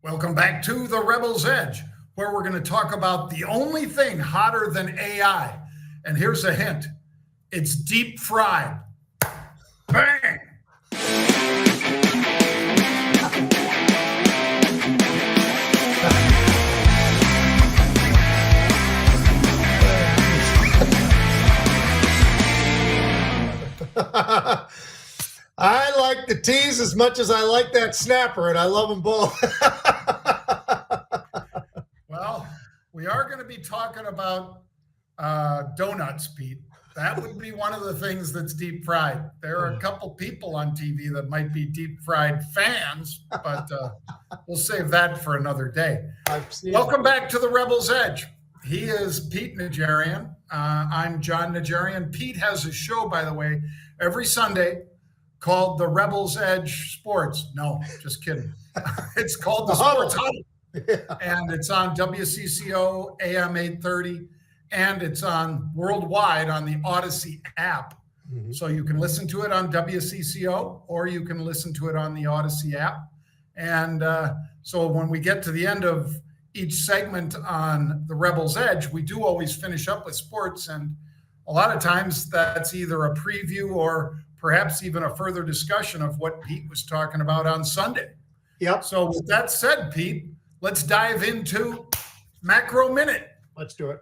Welcome back to The Rebel's Edge, where we're going to talk about the only thing hotter than AI. And here's a hint. It's deep fried. Bang! I like the tease as much as I like that snapper, and I love them both. Well, we are going to be talking about donuts, Pete. That would be one of the things that's deep fried. There are a couple people on TV that might be deep fried fans, but we'll save that for another day. Welcome back to The Rebel's Edge. He is Pete Najarian. I'm Jon Najarian. Pete has a show, by the way, every Sunday called The Rebel's Edge Sports. No, just kidding. It's called The Sports Huddle. Yeah. And it's on WCCO AM 830, and it's on worldwide on the Odyssey app. Mm-hmm. So you can listen to it on WCCO or you can listen to it on the Odyssey app. And so when we get to the end of each segment on The Rebel's Edge, we do always finish up with sports. And a lot of times that's either a preview or perhaps even a further discussion of what Pete was talking about on Sunday. Yep. So with that said, Pete, let's dive into Macro Minute. Let's do it.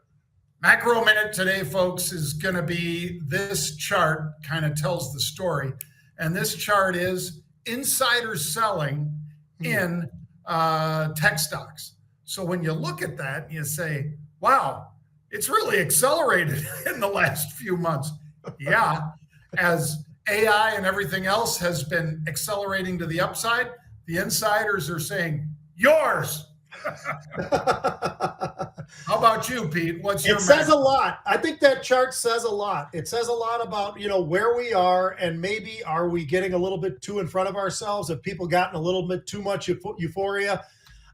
Macro Minute today, folks, is going to be this chart, kind of tells the story. And this chart is insider selling in tech stocks. So when you look at that, you say, wow, it's really accelerated in the last few months. Yeah, as AI and everything else has been accelerating to the upside, the insiders are saying, yours. How about you, Pete? What's your? It says a lot. I think that chart says a lot. It says a lot about, where we are, and maybe are we getting a little bit too in front of ourselves? Have people gotten a little bit too much euphoria?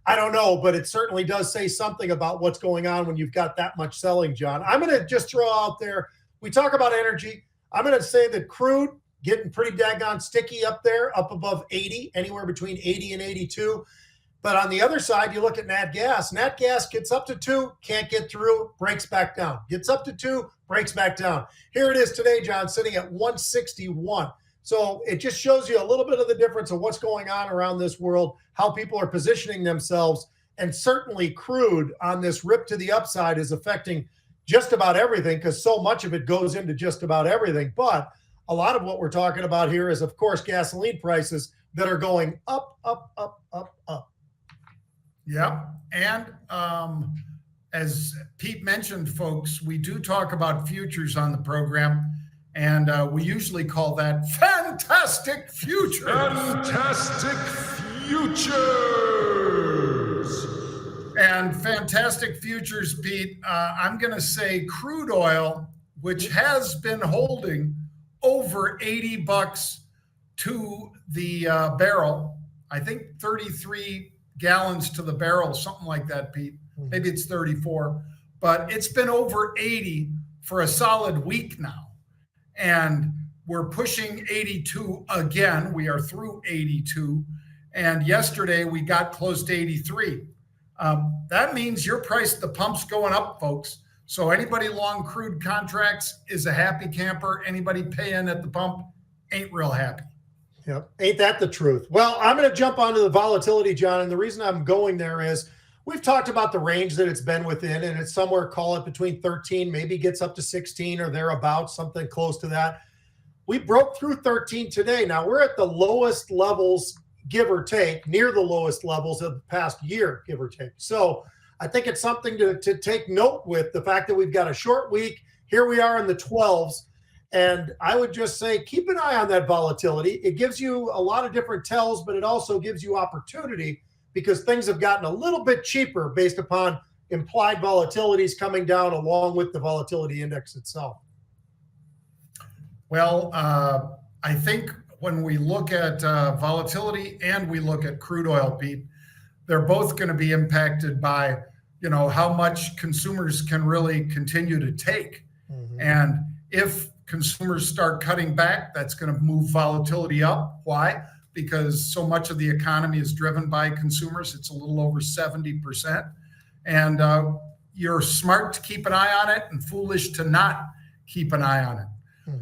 I don't know, but it certainly does say something about what's going on when you've got that much selling, John. I'm going to just throw out there, we talk about energy. I'm going to say that crude getting pretty daggone sticky up there, up above 80, anywhere between 80 and 82. But on the other side, you look at nat gas. Nat gas gets up to 2, can't get through, breaks back down. Gets up to 2, breaks back down. Here it is today, John, sitting at 161. So it just shows you a little bit of the difference of what's going on around this world, how people are positioning themselves. And certainly crude on this rip to the upside is affecting just about everything, because so much of it goes into just about everything. But a lot of what we're talking about here is, of course, gasoline prices that are going up, up, up, up, up. Yeah. And as Pete mentioned, folks, we do talk about futures on the program, and we usually call that Fantastic Futures. Fantastic Futures. And Fantastic Futures, Pete, I'm going to say crude oil, which has been holding over $80 to the barrel. I think 33 gallons to the barrel, something like that, Pete. Maybe it's 34, but it's been over 80 for a solid week now. And we're pushing 82 again. We are through 82. And yesterday we got close to 83. That means your price at the pump's going up, folks. So anybody long crude contracts is a happy camper. Anybody paying at the pump ain't real happy. Yep. Ain't that the truth? Well, I'm going to jump onto the volatility, John. And the reason I'm going there is we've talked about the range that it's been within, and it's somewhere, call it between 13, maybe gets up to 16 or thereabouts, something close to that. We broke through 13 today. Now we're at the lowest levels, give or take, near the lowest levels of the past year, give or take. So I think it's something to take note with the fact that we've got a short week. Here we are in the 12s. And I would just say, keep an eye on that volatility. It gives you a lot of different tells, but it also gives you opportunity because things have gotten a little bit cheaper based upon implied volatilities coming down along with the volatility index itself. Well, I think when we look at volatility and we look at crude oil, Pete, they're both going to be impacted by, how much consumers can really continue to take. Mm-hmm. And if consumers start cutting back, that's going to move volatility up. Why? because so much of the economy is driven by consumers. It's a little over 70%. And you're smart to keep an eye on it and foolish to not keep an eye on it.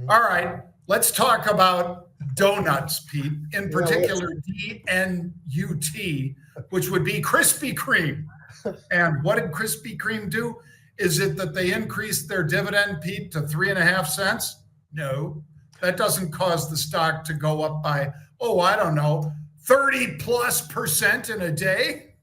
All right, let's talk about donuts, Pete, in particular DNUT, which would be Krispy Kreme. And what did Krispy Kreme do? Is it that they increased their dividend, Pete, to 3.5 cents? No, that doesn't cause the stock to go up by, 30+% in a day.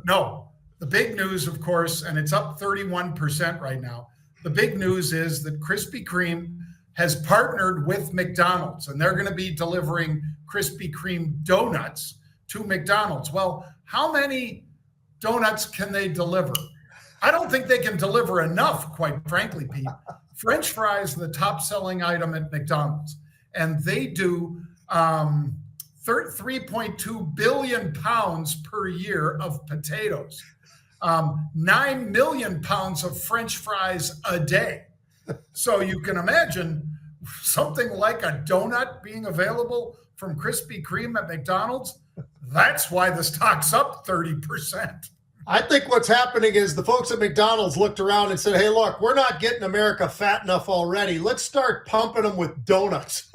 No, the big news, of course, and it's up 31% right now. The big news is that Krispy Kreme has partnered with McDonald's, and they're going to be delivering Krispy Kreme donuts to McDonald's. Well, how many donuts can they deliver? I don't think they can deliver enough, quite frankly, Pete. French fries are the top-selling item at McDonald's, and they do 3.2 billion pounds per year of potatoes, 9 million pounds of French fries a day. So you can imagine something like a donut being available from Krispy Kreme at McDonald's. That's why the stock's up 30%. I think what's happening is the folks at McDonald's looked around and said, hey, look, we're not getting America fat enough already. Let's start pumping them with donuts.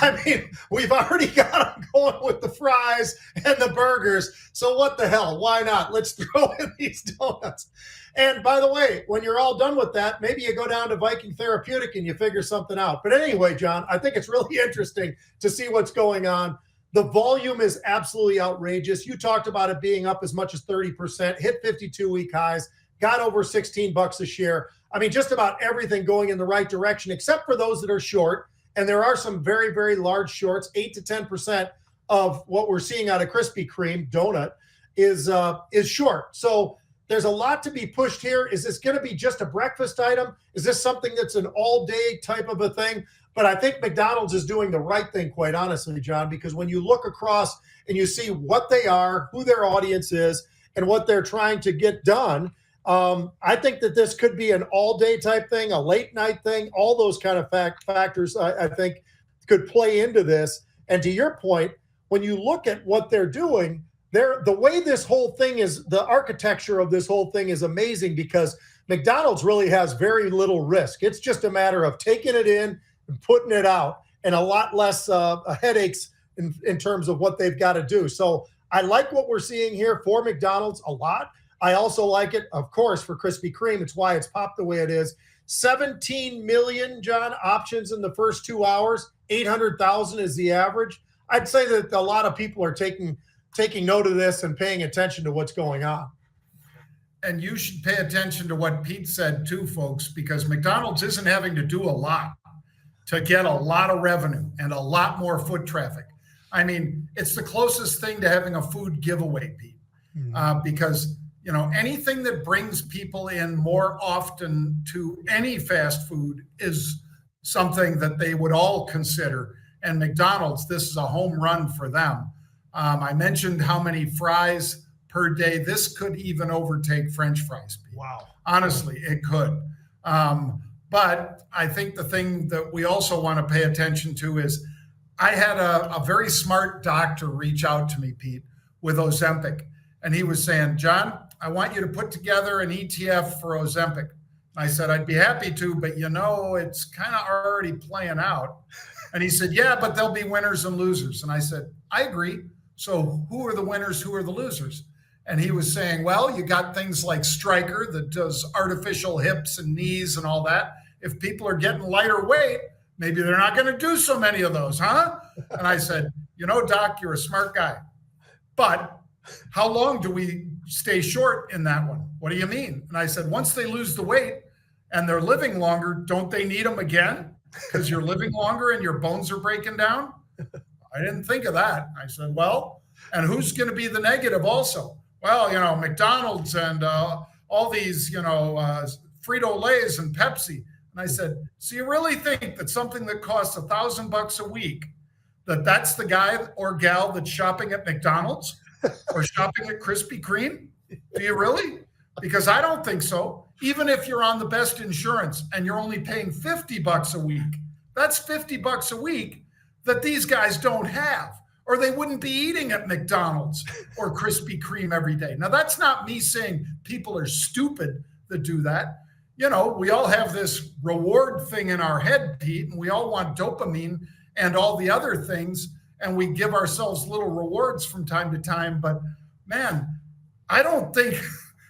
I mean, we've already got them going with the fries and the burgers. So what the hell? Why not? Let's throw in these donuts. And by the way, when you're all done with that, maybe you go down to Viking Therapeutic and you figure something out. But anyway, John, I think it's really interesting to see what's going on. The volume is absolutely outrageous. You talked about it being up as much as 30%, hit 52-week highs, got over $16 a share. I mean, just about everything going in the right direction, except for those that are short. And there are some very, very large shorts. 8 to 10% of what we're seeing out of Krispy Kreme donut is short. So there's a lot to be pushed here. Is this going to be just a breakfast item? Is this something that's an all-day type of a thing? But I think McDonald's is doing the right thing, quite honestly, John, because when you look across and you see what they are, who their audience is, and what they're trying to get done, I think that this could be an all-day type thing, a late-night thing. All those kind of factors, I think, could play into this. And to your point, when you look at what they're doing, the way this whole thing is, the architecture of this whole thing is amazing because McDonald's really has very little risk. It's just a matter of taking it in and putting it out, and a lot less headaches in terms of what they've got to do. So I like what we're seeing here for McDonald's a lot. I also like it, of course, for Krispy Kreme. It's why it's popped the way it is. 17 million, John, options in the first 2 hours. 800,000 is the average. I'd say that a lot of people are taking note of this and paying attention to what's going on. And you should pay attention to what Pete said too, folks, because McDonald's isn't having to do a lot to get a lot of revenue and a lot more foot traffic. I mean, it's the closest thing to having a food giveaway, Pete, because, you know, anything that brings people in more often to any fast food is something that they would all consider. And McDonald's, this is a home run for them. I mentioned how many fries per day. This could even overtake French fries, Pete. Wow. Honestly, it could. But I think the thing that we also want to pay attention to is I had a very smart doctor reach out to me, Pete, with Ozempic. And he was saying, John, I want you to put together an ETF for Ozempic. I said, I'd be happy to, but you know, it's kind of already playing out. And he said, yeah, but there'll be winners and losers. And I said, I agree. So who are the winners? Who are the losers? And he was saying, well, you got things like Stryker that does artificial hips and knees and all that. If people are getting lighter weight, maybe they're not going to do so many of those, huh? And I said, you know, Doc, you're a smart guy. But how long do we stay short in that one? What do you mean? And I said, once they lose the weight and they're living longer, don't they need them again? Because you're living longer and your bones are breaking down? I didn't think of that. I said, well, and who's going to be the negative also? Well, you know, McDonald's and all these, you know, Frito-Lays and Pepsi. And I said, so you really think that something that costs $1,000 a week, that's the guy or gal that's shopping at McDonald's or shopping at Krispy Kreme? Do you really? Because I don't think so. Even if you're on the best insurance and you're only paying $50 a week, that's $50 a week that these guys don't have, or they wouldn't be eating at McDonald's or Krispy Kreme every day. Now, that's not me saying people are stupid that do that. You know, we all have this reward thing in our head, Pete, and we all want dopamine and all the other things, and we give ourselves little rewards from time to time. But man, I don't think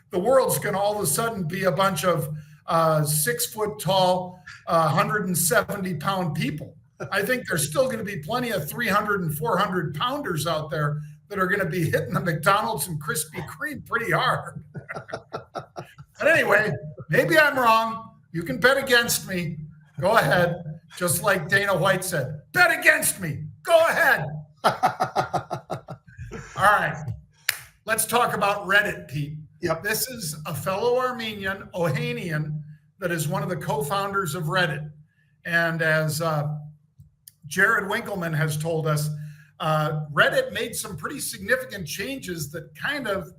the world's going to all of a sudden be a bunch of 6 foot tall, 170 pound people. I think there's still going to be plenty of 300 and 400 pounders out there that are going to be hitting the McDonald's and Krispy Kreme pretty hard. But anyway, maybe I'm wrong. You can bet against me. Go ahead. Just like Dana White said, bet against me. Go ahead. All right. Let's talk about Reddit, Pete. Yep. This is a fellow Armenian, Ohanian, that is one of the co-founders of Reddit. And as Jared Winkleman has told us, Reddit made some pretty significant changes that kind of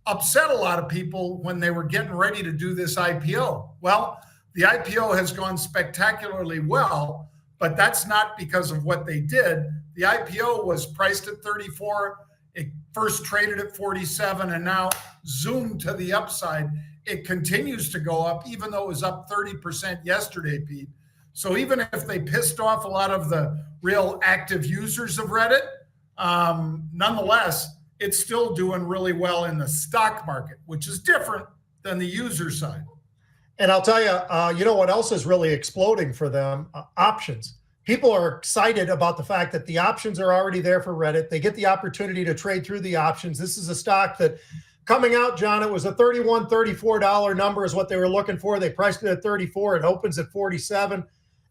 upset a lot of people when they were getting ready to do this IPO. Well, the IPO has gone spectacularly well, but that's not because of what they did. The IPO was priced at 34. It first traded at 47 and now zoomed to the upside. It continues to go up, even though it was up 30% yesterday, Pete. So even if they pissed off a lot of the real active users of Reddit, nonetheless, it's still doing really well in the stock market, which is different than the user side. And I'll tell you, you know what else is really exploding for them? Options. People are excited about the fact that the options are already there for Reddit. They get the opportunity to trade through the options. This is a stock that coming out, John, it was a $31, $34 number is what they were looking for. They priced it at 34. It opens at 47.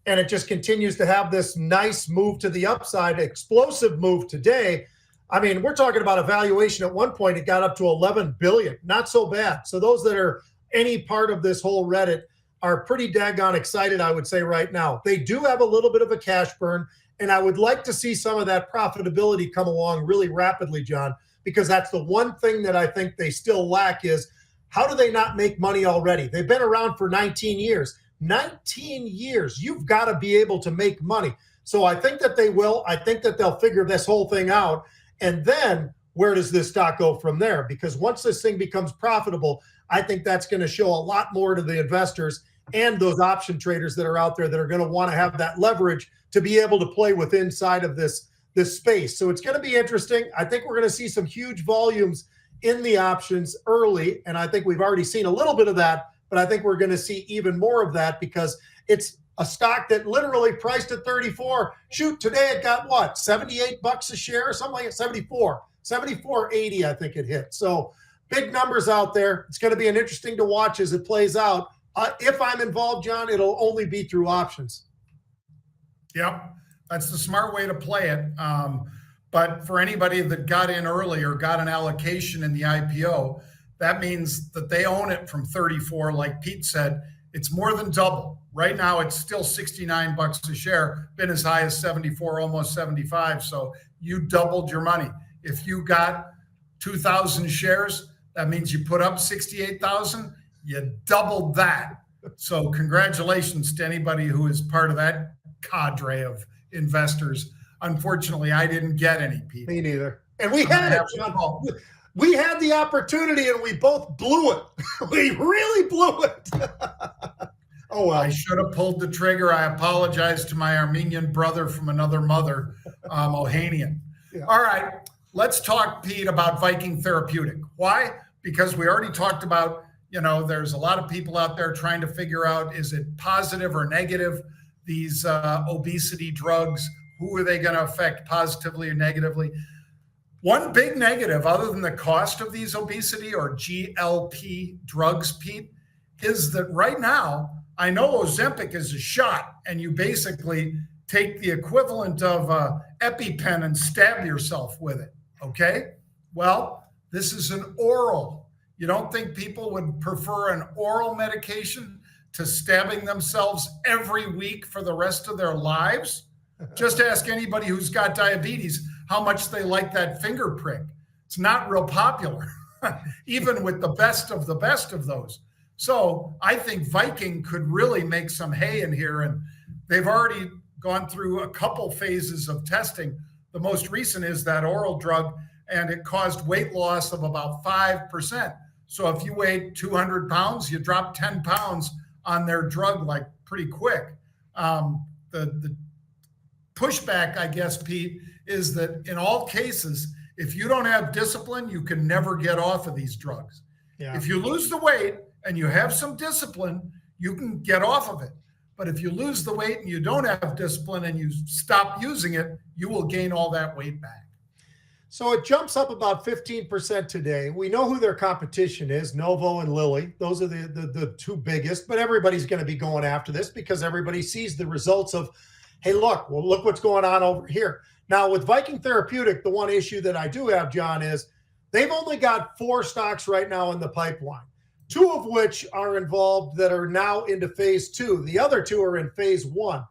And it just continues to have this nice move to the upside, explosive move today. I mean, we're talking about a valuation at one point, it got up to 11 billion. Not so bad. So those that are any part of this whole Reddit are pretty daggone excited, I would say right now. They do have a little bit of a cash burn, and I would like to see some of that profitability come along really rapidly, John, because that's the one thing that I think they still lack is how do they not make money already? They've been around for 19 years. 19 years, you've got to be able to make money. So I think that they will. I think that they'll figure this whole thing out. And then where does this stock go from there? Because once this thing becomes profitable, I think that's going to show a lot more to the investors and those option traders that are out there that are going to want to have that leverage to be able to play with inside of this space. So it's going to be interesting. I think we're going to see some huge volumes in the options early. And I think we've already seen a little bit of that, but I think we're going to see even more of that because it's a stock that literally priced at 34. Shoot, today it got what? $78 a share or something like that, 74, 74.80, I think it hit. So big numbers out there. It's going to be an interesting to watch as it plays out. If I'm involved, John, it'll only be through options. Yep, that's the smart way to play it. But for anybody that got in early or got an allocation in the IPO, that means that they own it from 34. Like Pete said, it's more than double. Right now, it's still $69 a share, been as high as 74, almost 75. So you doubled your money. If you got 2,000 shares, that means you put up 68,000. You doubled that. So congratulations to anybody who is part of that cadre of investors. Unfortunately, I didn't get any, Pete. Me neither. And we had it, John. We had the opportunity and we both blew it. We really blew it. Oh, well. I should have pulled the trigger. I apologize to my Armenian brother from another mother, Ohanian. Yeah. All right, let's talk, Pete, about Viking Therapeutic. Why? Because we already talked about, you know, there's a lot of people out there trying to figure out, is it positive or negative, these obesity drugs? Who are they going to affect positively or negatively? One big negative, other than the cost of these obesity or GLP drugs, Pete, is that right now, I know Ozempic is a shot, and you basically take the equivalent of EpiPen and stab yourself with it, okay? Well, this is an oral. You don't think people would prefer an oral medication to stabbing themselves every week for the rest of their lives? Just ask anybody who's got diabetes how much they like that finger prick. It's not real popular, even with the best of those. So I think Viking could really make some hay in here, and they've already gone through a couple phases of testing. The most recent is that oral drug, and it caused weight loss of about 5%. So if you weighed 200 pounds, you drop 10 pounds on their drug like pretty quick. The pushback, I guess, Pete, is that in all cases, if you don't have discipline, you can never get off of these drugs. Yeah. If you lose the weight and you have some discipline, you can get off of it. But if you lose the weight and you don't have discipline and you stop using it, you will gain all that weight back. So it jumps up about 15% today. We know who their competition is, Novo and Lilly. Those are the two biggest, but everybody's going to be going after this because everybody sees the results of, hey, look what's going on over here. Now with Viking Therapeutic, the one issue that I do have, John, is they've only got 4 stocks right now in the pipeline, 2 of which are involved that are now into phase 2. The other 2 are in phase 1.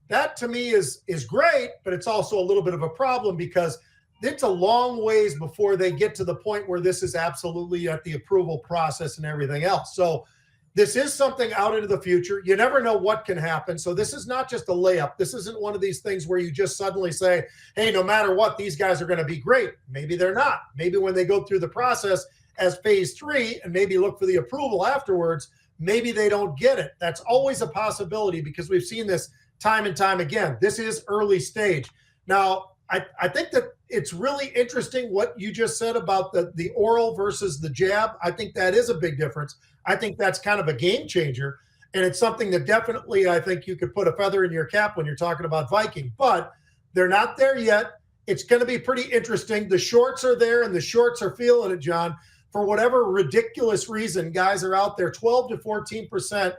That to me is great, but it's also a little bit of a problem because it's a long ways before they get to the point where this is absolutely at the approval process and everything else. So this is something out into the future. You never know what can happen. So this is not just a layup. This isn't one of these things where you just suddenly say, hey, no matter what, these guys are going to be great. Maybe they're not. Maybe when they go through the process as phase 3 and maybe look for the approval afterwards, maybe they don't get it. That's always a possibility because we've seen this time and time again. This is early stage. Now, I think that it's really interesting what you just said about the oral versus the jab. I think that is a big difference. I think that's kind of a game changer. And it's something that definitely I think you could put a feather in your cap when you're talking about Viking. But they're not there yet. It's going to be pretty interesting. The shorts are there, and the shorts are feeling it, John. For whatever ridiculous reason, guys are out there. 12 to 14%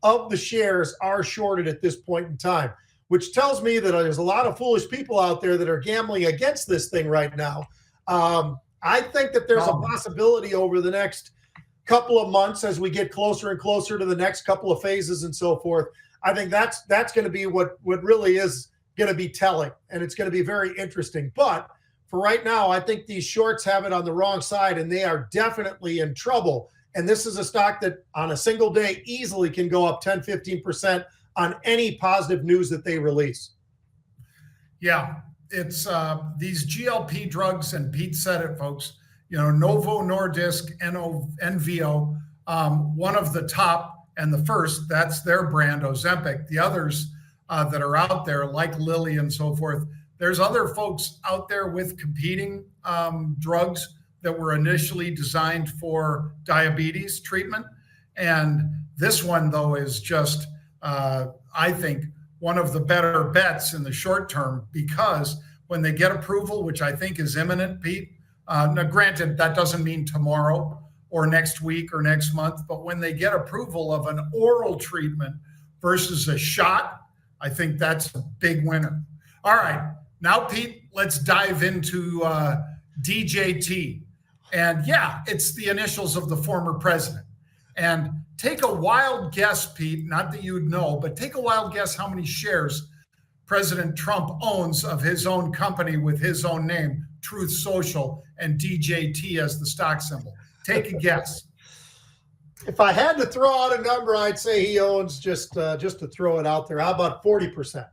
of the shares are shorted at this point in time, which tells me that there's a lot of foolish people out there that are gambling against this thing right now. I think that there's a possibility over the next couple of months as we get closer and closer to the next couple of phases and so forth. I think that's going to be what really is going to be telling, and it's going to be very interesting. But for right now, I think these shorts have it on the wrong side, and they are definitely in trouble. And this is a stock that on a single day easily can go up 10, 15% on any positive news that they release. Yeah, it's these GLP drugs, and Pete said it, folks. You know, Novo Nordisk, NVO, one of the top and the first, that's their brand, Ozempic. The others that are out there, like Lilly and so forth, there's other folks out there with competing drugs that were initially designed for diabetes treatment. And this one, though, is just, I think, one of the better bets in the short term, because when they get approval, which I think is imminent, Pete, now granted, that doesn't mean tomorrow or next week or next month, but when they get approval of an oral treatment versus a shot, I think that's a big winner. All right, now, Pete, let's dive into DJT. And yeah, it's the initials of the former president. And take a wild guess, Pete, not that you'd know, but take a wild guess how many shares President Trump owns of his own company with his own name, Truth Social, and DJT as the stock symbol. Take a guess. If I had to throw out a number, I'd say he owns, just to throw it out there, how about 40%?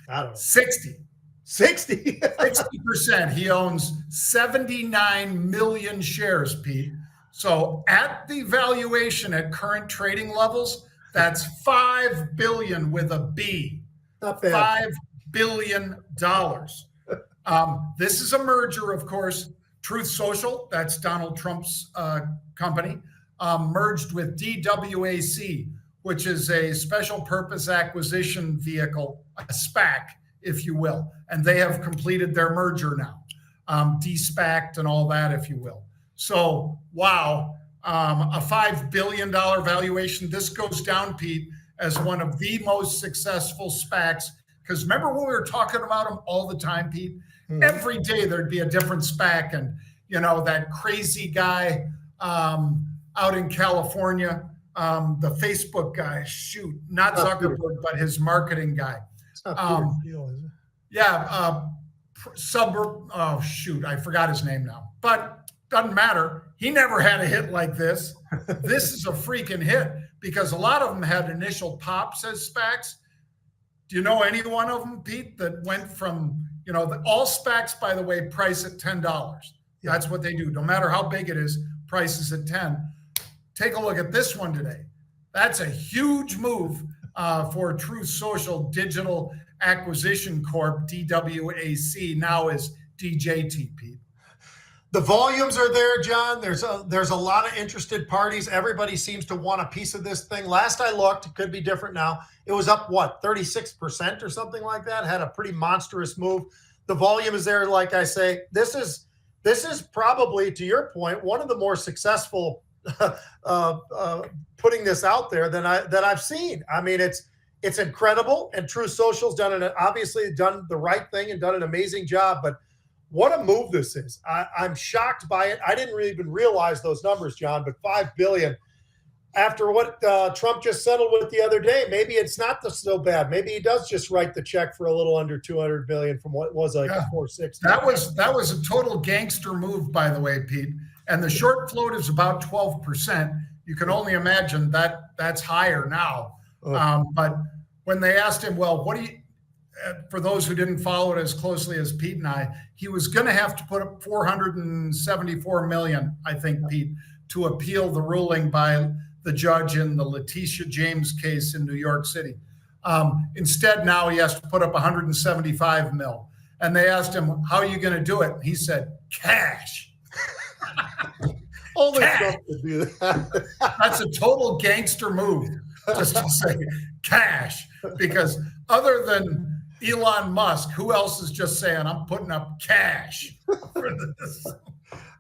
I don't know. 60. 60? 60%. He owns 79 million shares, Pete. So at the valuation at current trading levels, that's $5 billion with a B. Not bad. $5 billion. This is a merger, of course. Truth Social, that's Donald Trump's company, merged with DWAC, which is a special purpose acquisition vehicle, a SPAC, if you will. And they have completed their merger now, de-SPAC'd and all that, if you will. So, wow, a $5 billion valuation. This goes down, Pete, as one of the most successful SPACs. Because remember when we were talking about them all the time, Pete? Every day there'd be a different SPAC. And, you know, that crazy guy out in California, the Facebook guy, not Zuckerberg, but his marketing guy. It's not Peter Thiel, is it? Yeah, I forgot his name now. But doesn't matter. He never had a hit like this. This is a freaking hit because a lot of them had initial pops as SPACs. Do you know any one of them, Pete, that went from, all SPACs, by the way, price at $10. That's what they do. No matter how big it is, price is at 10. Take a look at this one today. That's a huge move for Truth Social Digital Acquisition Corp, DWAC, now is DJT, Pete. The volumes are there, John. There's a lot of interested parties. Everybody seems to want a piece of this thing. Last I looked, it could be different now. It was up, 36% or something like that. Had a pretty monstrous move. The volume is there, like I say. This is probably, to your point, one of the more successful putting this out there that I've seen. I mean, it's incredible, and Truth Social's obviously done the right thing and done an amazing job, but what a move this is. I'm shocked by it. I didn't really even realize those numbers, John, but $5 billion after what Trump just settled with the other day, maybe it's not so bad. Maybe he does just write the check for a little under $200 billion from what was like 460. That was a total gangster move, by the way, Pete. And the short float is about 12%. You can only imagine that's higher now. But when they asked him, well, what do you, for those who didn't follow it as closely as Pete and I, he was going to have to put up $474 million, I think, Pete, to appeal the ruling by the judge in the Letitia James case in New York City. Instead, now he has to put up $175 million. And they asked him, how are you going to do it? He said, cash. Only Trump could do that. That's a total gangster move, just to say cash, because other than Elon Musk, who else is just saying, I'm putting up cash for this?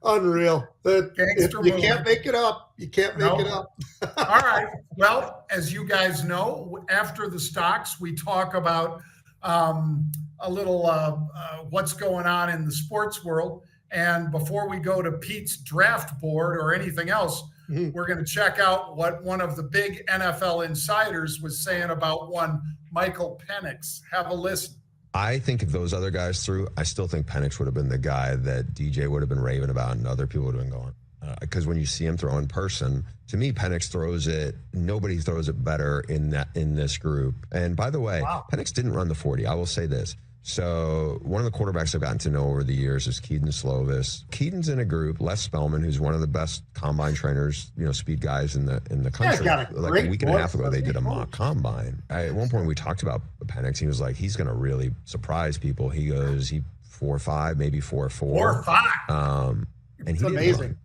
Unreal. You move. Can't make it up. You can't make it up. All right. Well, as you guys know, after the stocks, we talk about a little what's going on in the sports world. And before we go to Pete's draft board or anything else, we're going to check out what one of the big NFL insiders was saying about one Michael Penix. Have a listen. I think if those other guys threw, I still think Penix would have been the guy that DJ would have been raving about and other people would have been going. Because when you see him throw in person, to me, Penix throws it. Nobody throws it better in this group. And by the way, Penix didn't run the 40. I will say this. So one of the quarterbacks I've gotten to know over the years is Keaton Slovis. Keaton's in a group, Les Spellman, who's one of the best combine trainers, speed guys in the country. Like a week and a half ago, they did a mock combine. At one point, we talked about Penix. He was like, he's going to really surprise people. He goes, 4.5, maybe 4.4. 4.5. And he amazing.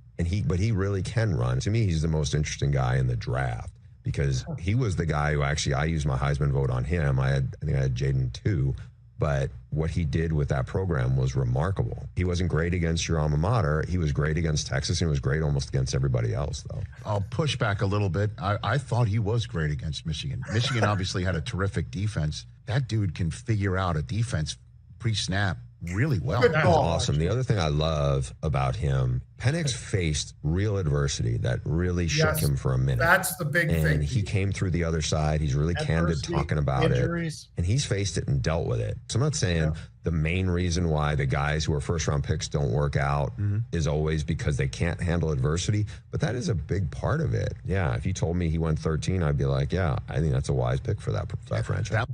But he really can run. To me, he's the most interesting guy in the draft because he was the guy who actually I used my Heisman vote on him. I think I had Jaden 2. But what he did with that program was remarkable. He wasn't great against your alma mater. He was great against Texas, and he was great almost against everybody else, though. I'll push back a little bit. I thought he was great against Michigan. Michigan obviously had a terrific defense. That dude can figure out a defense pre-snap really well. That's awesome. The other thing I love about him, Penix faced real adversity that really shook him for a minute. That's the big thing. And he came through the other side. He's really candid talking about injuries. it. And he's faced it and dealt with it. So I'm not saying the main reason why the guys who are first-round picks don't work out is always because they can't handle adversity, but that is a big part of it. Yeah, if you told me he went 13, I'd be like, yeah, I think that's a wise pick for that franchise.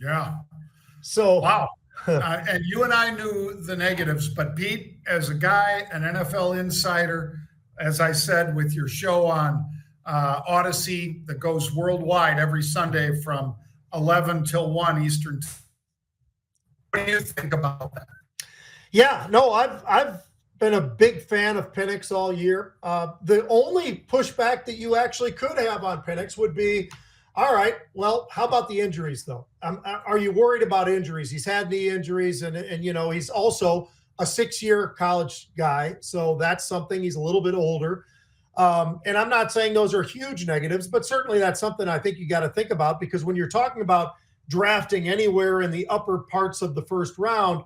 Yeah. So, wow. And you and I knew the negatives, but Pete, as a guy, an NFL insider, as I said, with your show on Odyssey that goes worldwide every Sunday from 11 till 1 Eastern. What do you think about that? Yeah, no, I've been a big fan of Penix all year. The only pushback that you actually could have on Penix would be, all right, well, how about the injuries, though? Are you worried about injuries? He's had knee injuries, and he's also a 6-year college guy, so that's something. He's a little bit older. And I'm not saying those are huge negatives, but certainly that's something I think you got to think about, because when you're talking about drafting anywhere in the upper parts of the first round,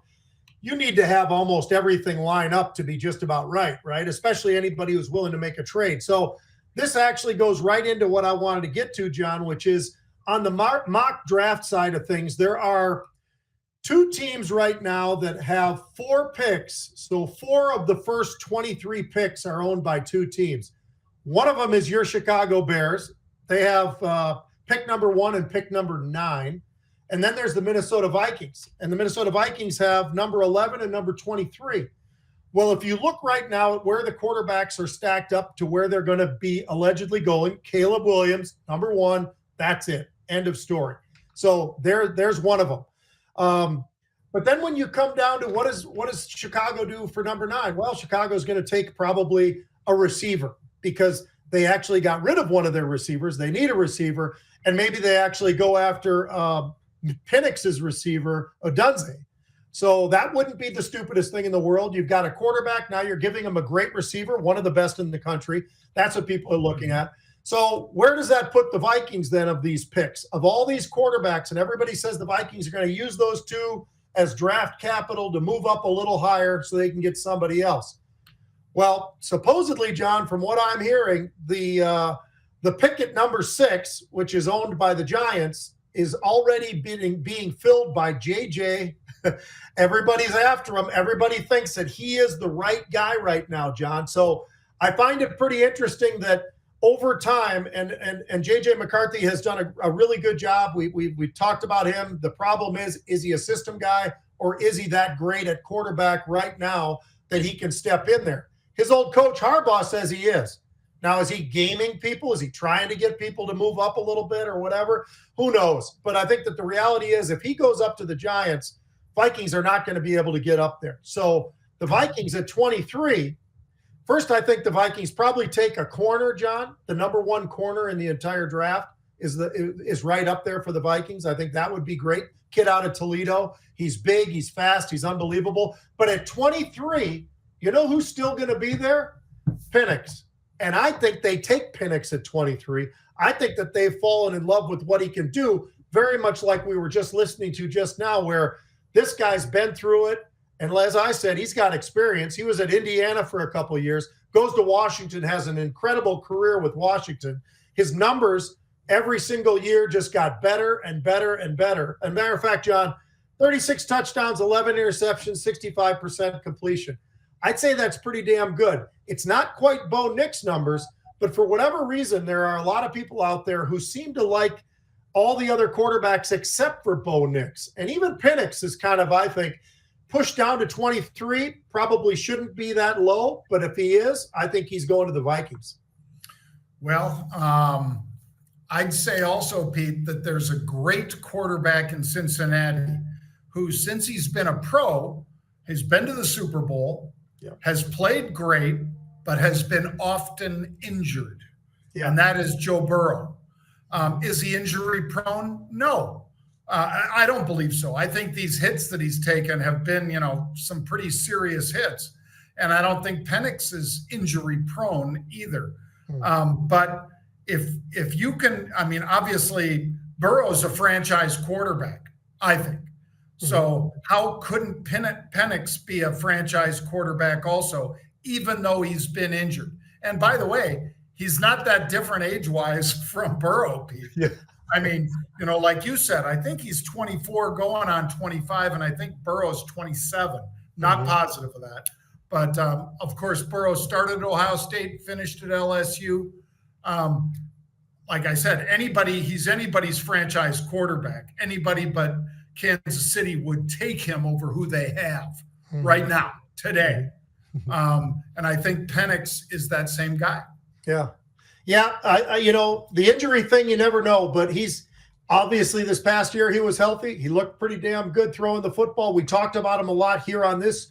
you need to have almost everything line up to be just about right? Especially anybody who's willing to make a trade. So this actually goes right into what I wanted to get to, John, which is on the mock draft side of things, there are 2 teams right now that have 4 picks. So 4 of the first 23 picks are owned by 2 teams. One of them is your Chicago Bears. They have pick number 1 and pick number 9. And then there's the Minnesota Vikings. And the Minnesota Vikings have number 11 and number 23. Well, if you look right now at where the quarterbacks are stacked up to where they're going to be allegedly going, Caleb Williams, number 1, that's it. End of story. So there's one of them. But then when you come down to what does Chicago do for number 9? Well, Chicago's going to take probably a receiver because they actually got rid of one of their receivers. They need a receiver, and maybe they actually go after Penix's receiver, Odunze. So that wouldn't be the stupidest thing in the world. You've got a quarterback. Now you're giving him a great receiver, one of the best in the country. That's what people are looking at. So where does that put the Vikings then of these picks? Of all these quarterbacks, and everybody says the Vikings are going to use those 2 as draft capital to move up a little higher so they can get somebody else. Well, supposedly, John, from what I'm hearing, the pick at number 6, which is owned by the Giants, is already being filled by JJ. Everybody's after him. Everybody thinks that he is the right guy right now, John. So I find it pretty interesting that over time, and JJ McCarthy has done a really good job. We talked about him. The problem is he a system guy, or is he that great at quarterback right now that he can step in there? His old coach Harbaugh says he is. Now, is he gaming people? Is he trying to get people to move up a little bit or whatever? Who knows? But I think that the reality is if he goes up to the Giants, Vikings are not going to be able to get up there. So the Vikings at 23, first, I think the Vikings probably take a corner, John. The number 1 corner in the entire draft is right up there for the Vikings. I think that would be great. Kid out of Toledo. He's big. He's fast. He's unbelievable. But at 23, you know who's still going to be there? Penix. And I think they take Penix at 23. I think that they've fallen in love with what he can do, very much like we were just listening to just now, where this guy's been through it. And as I said, he's got experience. He was at Indiana for a couple of years, goes to Washington, has an incredible career with Washington. His numbers every single year just got better and better and better. As a matter of fact, John, 36 touchdowns, 11 interceptions, 65% completion. I'd say that's pretty damn good. It's not quite Bo Nix numbers, but for whatever reason, there are a lot of people out there who seem to like all the other quarterbacks except for Bo Nix. And even Penix is kind of, I think, pushed down to 23. Probably shouldn't be that low, but if he is, I think he's going to the Vikings. Well, I'd say also, Pete, that there's a great quarterback in Cincinnati who, since he's been a pro, has been to the Super Bowl, has played great, but has been often injured. And that is Joe Burrow. Is he injury prone? No, I don't believe so. I think these hits that he's taken have been, some pretty serious hits. And I don't think Penix is injury prone either. But if you can, obviously Burrow's a franchise quarterback, I think. So how couldn't Penix be a franchise quarterback also, even though he's been injured? And by the way, he's not that different age-wise from Burrow, Pete. Yeah. Like you said, I think he's 24 going on 25, and I think Burrow's 27. Not positive of that. But, of course, Burrow started at Ohio State, finished at LSU. Like I said, he's anybody's franchise quarterback. Anybody but Kansas City would take him over who they have right now, today. And I think Penix is that same guy. Yeah. The injury thing, you never know, but he's obviously this past year he was healthy. He looked pretty damn good throwing the football. We talked about him a lot here on this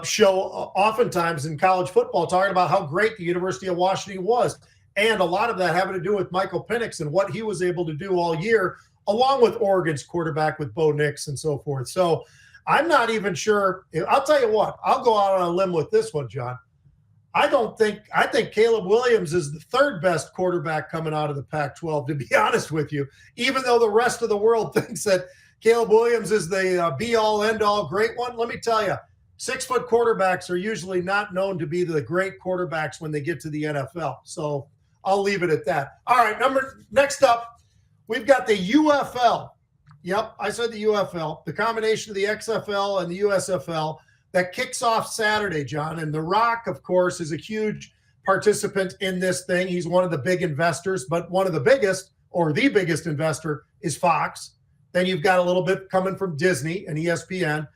show, oftentimes in college football, talking about how great the University of Washington was. And a lot of that having to do with Michael Penix and what he was able to do all year, along with Oregon's quarterback with Bo Nix and so forth. So I'm not even sure. I'll tell you what, I'll go out on a limb with this one, John. I think Caleb Williams is the 3rd best quarterback coming out of the Pac-12, to be honest with you, even though the rest of the world thinks that Caleb Williams is the be-all, end-all great one. Let me tell you, 6-foot quarterbacks are usually not known to be the great quarterbacks when they get to the NFL. So I'll leave it at that. All right, next up, we've got the UFL. Yep, I said the UFL, the combination of the XFL and the USFL that kicks off Saturday, John. And The Rock, of course, is a huge participant in this thing. He's one of the big investors, but one of the biggest, or the biggest investor, is Fox. Then you've got a little bit coming from Disney and ESPN.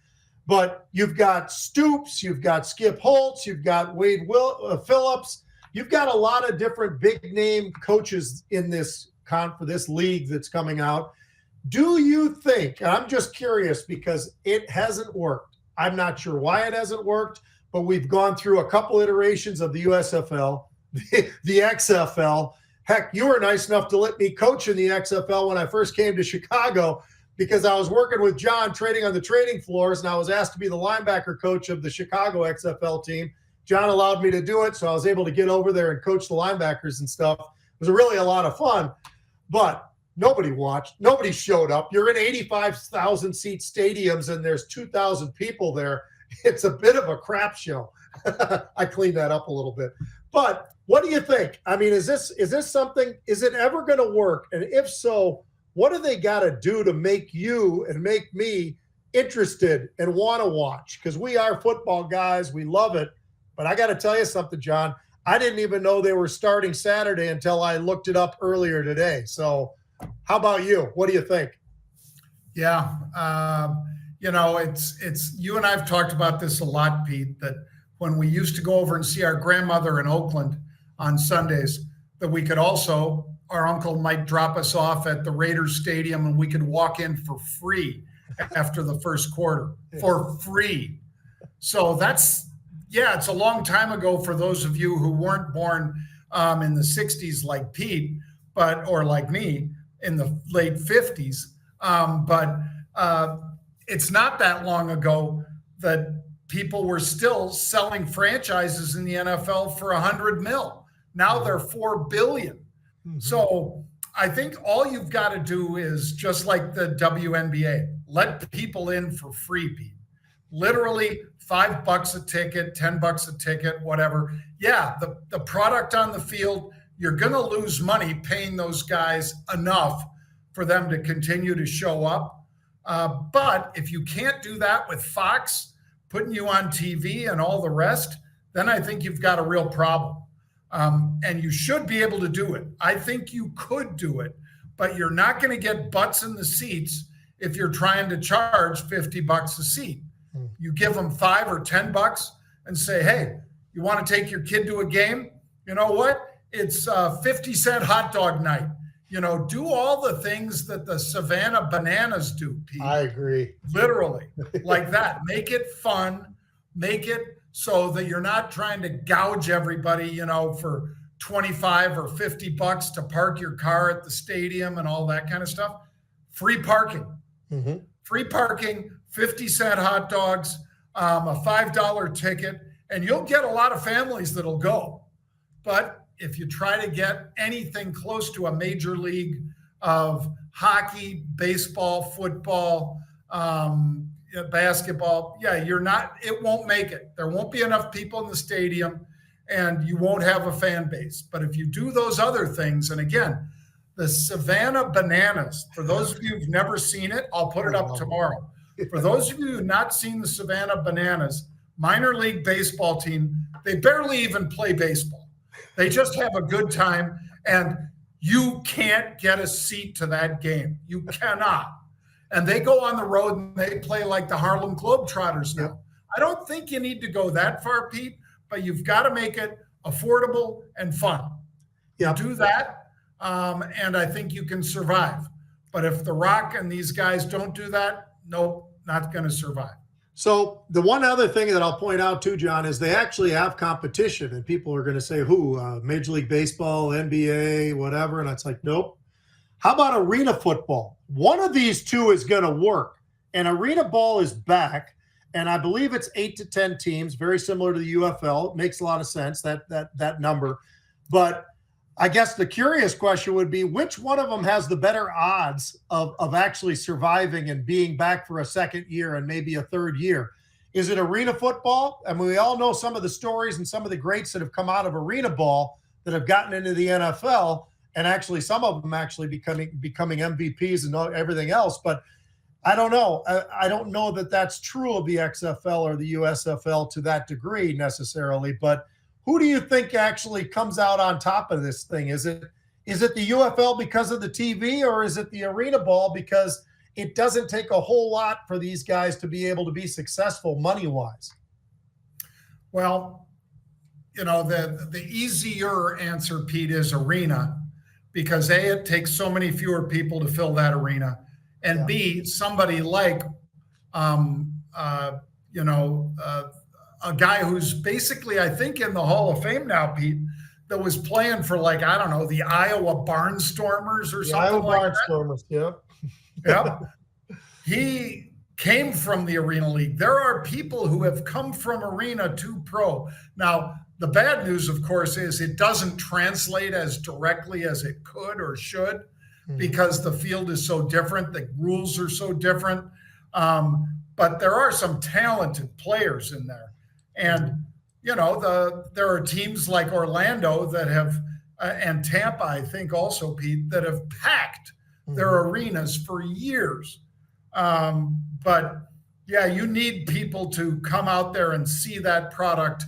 But you've got Stoops, you've got Skip Holtz, you've got Wade Phillips. You've got a lot of different big name coaches in this for this league that's coming out. Do you think, and I'm just curious because it hasn't worked. I'm not sure why it hasn't worked, but we've gone through a couple iterations of the USFL, the XFL. Heck, you were nice enough to let me coach in the XFL when I first came to Chicago because I was working with John trading on the trading floors, and I was asked to be the linebacker coach of the Chicago XFL team. John allowed me to do it, so I was able to get over there and coach the linebackers and stuff. It was really a lot of fun, but nobody watched. Nobody showed up. You're in 85,000-seat stadiums, and there's 2,000 people there. It's a bit of a crap show. I cleaned that up a little bit. But what do you think? I mean, is this something? Is it ever going to work? And if so, what do they got to do to make you and make me interested and want to watch? Because we are football guys. We love it. But I got to tell you something, John. I didn't even know they were starting Saturday until I looked it up earlier today. So how about you? What do you think? Yeah. It's you and I've talked about this a lot, Pete, that when we used to go over and see our grandmother in Oakland on Sundays, that we could also, our uncle might drop us off at the Raiders Stadium and we could walk in for free after the first quarter, for free. So it's a long time ago for those of you who weren't born in the 60s like Pete, or like me in the late 50s. But it's not that long ago that people were still selling franchises in the NFL for $100 million. Now they're $4 billion. Mm-hmm. So I think all you've got to do is just like the WNBA, let people in for free, Pete. Literally $5 a ticket, $10 a ticket, whatever. Yeah, the product on the field, you're going to lose money paying those guys enough for them to continue to show up. But if you can't do that with Fox putting you on TV and all the rest, then I think you've got a real problem. And you should be able to do it. I think you could do it, but you're not going to get butts in the seats if you're trying to charge $50 a seat. You give them $5 or $10 and say, hey, you want to take your kid to a game? You know what? It's 50-cent hot dog night. Do all the things that the Savannah Bananas do, Pete. I agree. Literally, like that. Make it fun. Make it so that you're not trying to gouge everybody, for $25 or $50 to park your car at the stadium and all that kind of stuff. Free parking. Mm-hmm. Free parking, 50-cent hot dogs, a $5 ticket, and you'll get a lot of families that'll go. But if you try to get anything close to a major league of hockey, baseball, football, basketball, it won't make it. There won't be enough people in the stadium and you won't have a fan base. But if you do those other things, and again, the Savannah Bananas, for those of you who've never seen it, I'll put it up tomorrow. For those of you who've not seen the Savannah Bananas, minor league baseball team, they barely even play baseball. They just have a good time, and you can't get a seat to that game. You cannot. And they go on the road and they play like the Harlem Globetrotters now. Yep. I don't think you need to go that far, Pete, but you've got to make it affordable and fun. Yep. Do that, and I think you can survive. But if The Rock and these guys don't do that, nope, not going to survive. So the one other thing that I'll point out too, John, is they actually have competition, and people are going to say, Major League Baseball, NBA, whatever. And it's like, nope. How about arena football? One of these two is going to work, and arena ball is back. And I believe it's 8 to 10 teams, very similar to the UFL. It makes a lot of sense, that number. But I guess the curious question would be, which one of them has the better odds of actually surviving and being back for a second year and maybe a third year? Is it arena football? I mean, we all know some of the stories and some of the greats that have come out of arena ball that have gotten into the NFL, and actually some of them actually becoming MVPs and everything else. But I don't know. I don't know that that's true of the XFL or the USFL to that degree necessarily. But who do you think actually comes out on top of this thing? Is it the UFL because of the TV, or is it the arena ball because it doesn't take a whole lot for these guys to be able to be successful money-wise. Well, the easier answer, Pete, is arena, because A, it takes so many fewer people to fill that arena, and B, somebody like, a guy who's basically, I think, in the Hall of Fame now, Pete, that was playing for, like, I don't know, the Iowa Barnstormers or something Iowa like Barnstormers, that. Yep. He came from the Arena League. There are people who have come from Arena to pro. Now, the bad news, of course, is it doesn't translate as directly as it could or should, because the field is so different. The rules are so different. But there are some talented players in there. And, there are teams like Orlando that have, and Tampa, I think also, Pete, that have packed their arenas for years. But yeah, you need people to come out there and see that product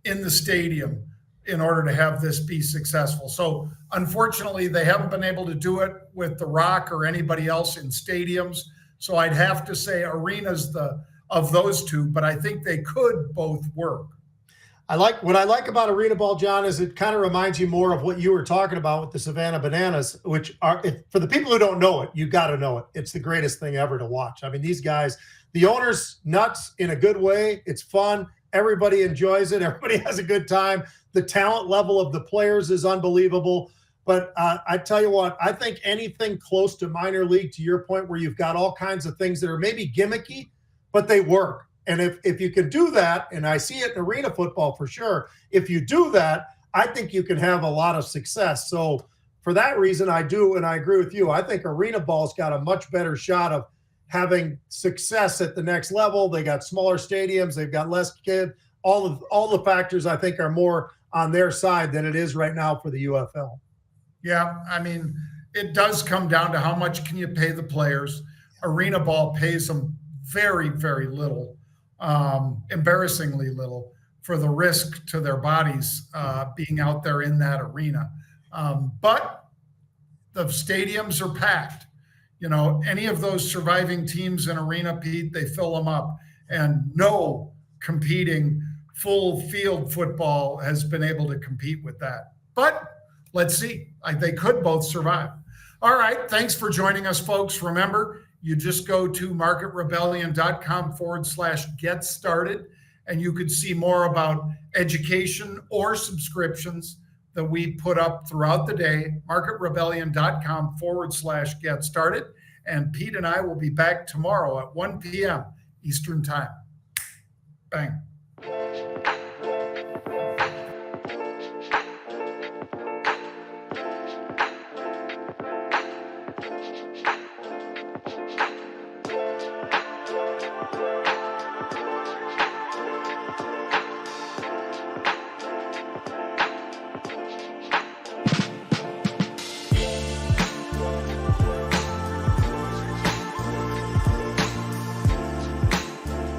in the stadium in order to have this be successful. So unfortunately, they haven't been able to do it with The Rock or anybody else in stadiums. So I'd have to say arena's of those two, but I think they could both work. What I like about arena ball, John, is it kind of reminds you more of what you were talking about with the Savannah Bananas, which are, for the people who don't know it, you got to know it. It's the greatest thing ever to watch. I mean, these guys, the owners, nuts in a good way. It's fun. Everybody enjoys it. Everybody has a good time. The talent level of the players is unbelievable. But I tell you what, I think anything close to minor league, to your point, where you've got all kinds of things that are maybe gimmicky, but they work. And if you can do that, and I see it in arena football for sure, if you do that, I think you can have a lot of success. So for that reason, I do, and I agree with you. I think arena ball's got a much better shot of having success at the next level. They got smaller stadiums. They've got less kids. All the factors, I think, are more on their side than it is right now for the UFL. Yeah, I mean, it does come down to how much can you pay the players. Arena ball pays them very, very little. Embarrassingly little for the risk to their bodies being out there in that arena. But the stadiums are packed. Any of those surviving teams in arena, Pete, they fill them up. And no competing full field football has been able to compete with that. But let's see. They could both survive. All right. Thanks for joining us, folks. Remember, you just go to marketrebellion.com/get started, and you could see more about education or subscriptions that we put up throughout the day. marketrebellion.com/get started. And Pete and I will be back tomorrow at 1 p.m. Eastern Time. Bang.